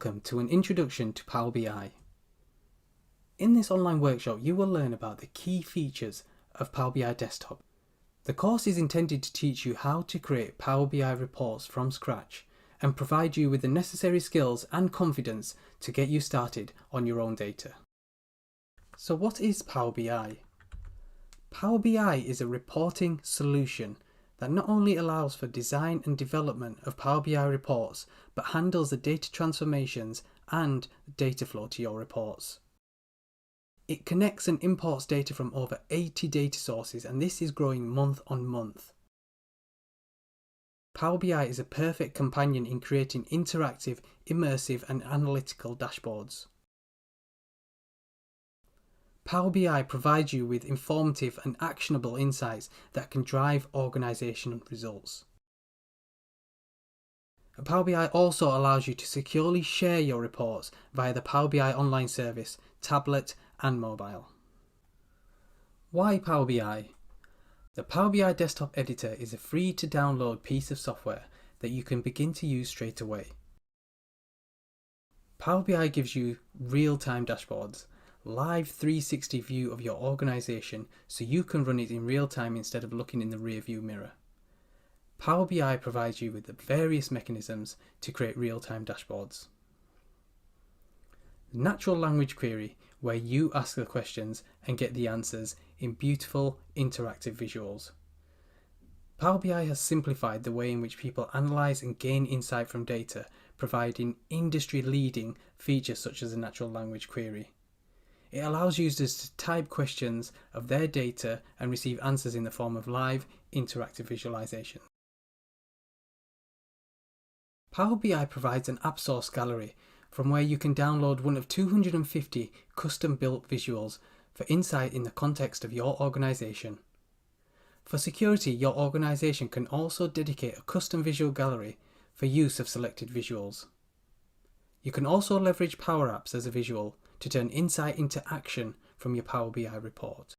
Welcome to an introduction to Power BI. In this online workshop, you will learn about the key features of Power BI Desktop. The course is intended to teach you how to create Power BI reports from scratch and provide you with the necessary skills and confidence to get you started on your own data. So what is Power BI? Power BI is a reporting solution that not only allows for design and development of Power BI reports, but handles the data transformations and data flow to your reports. It connects and imports data from over 80 data sources, and this is growing month on month. Power BI is a perfect companion in creating interactive, immersive and analytical dashboards. Power BI provides you with informative and actionable insights that can drive organizational results. Power BI also allows you to securely share your reports via the Power BI online service, tablet and mobile. Why Power BI? The Power BI Desktop Editor is a free to download piece of software that you can begin to use straight away. Power BI gives you real-time dashboards, live 360 view of your organization so you can run it in real time instead of looking in the rear view mirror. Power BI provides you with the various mechanisms to create real-time dashboards. Natural language query, where you ask the questions and get the answers in beautiful interactive visuals. Power BI has simplified the way in which people analyze and gain insight from data, providing industry-leading features such as a natural language query. It allows users to type questions of their data and receive answers in the form of live, interactive visualization. Power BI provides an app source gallery from where you can download one of 250 custom-built visuals for insight in the context of your organization. For security, your organization can also dedicate a custom visual gallery for use of selected visuals. You can also leverage Power Apps as a visual to turn insight into action from your Power BI report.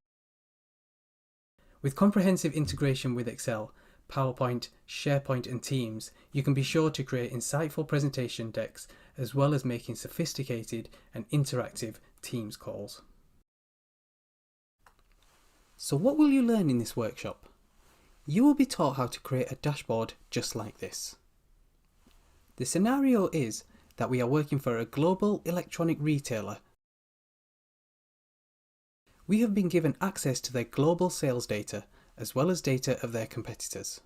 With comprehensive integration with Excel, PowerPoint, SharePoint and Teams, you can be sure to create insightful presentation decks as well as making sophisticated and interactive Teams calls. So what will you learn in this workshop? You will be taught how to create a dashboard just like this. The scenario is that we are working for a global electronic retailer. We have been given access to their global sales data as well as data of their competitors.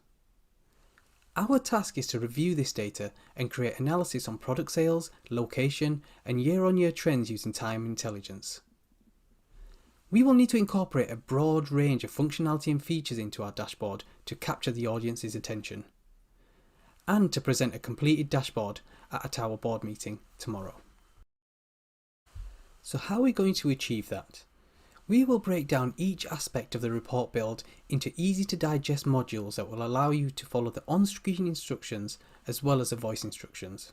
Our task is to review this data and create analysis on product sales, location and year-on-year trends using time intelligence. We will need to incorporate a broad range of functionality and features into our dashboard to capture the audience's attention, and to present a completed dashboard at our board meeting tomorrow. So how are we going to achieve that? We will break down each aspect of the report build into easy to digest modules that will allow you to follow the on-screen instructions as well as the voice instructions.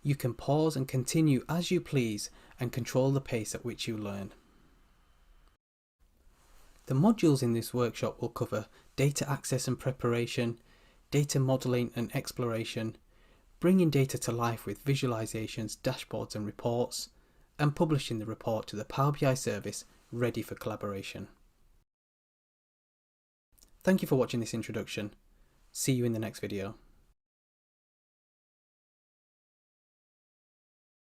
You can pause and continue as you please and control the pace at which you learn. The modules in this workshop will cover data access and preparation, data modeling and exploration, bringing data to life with visualizations, dashboards and reports, and publishing the report to the Power BI service ready for collaboration. Thank you for watching this introduction. See you in the next video.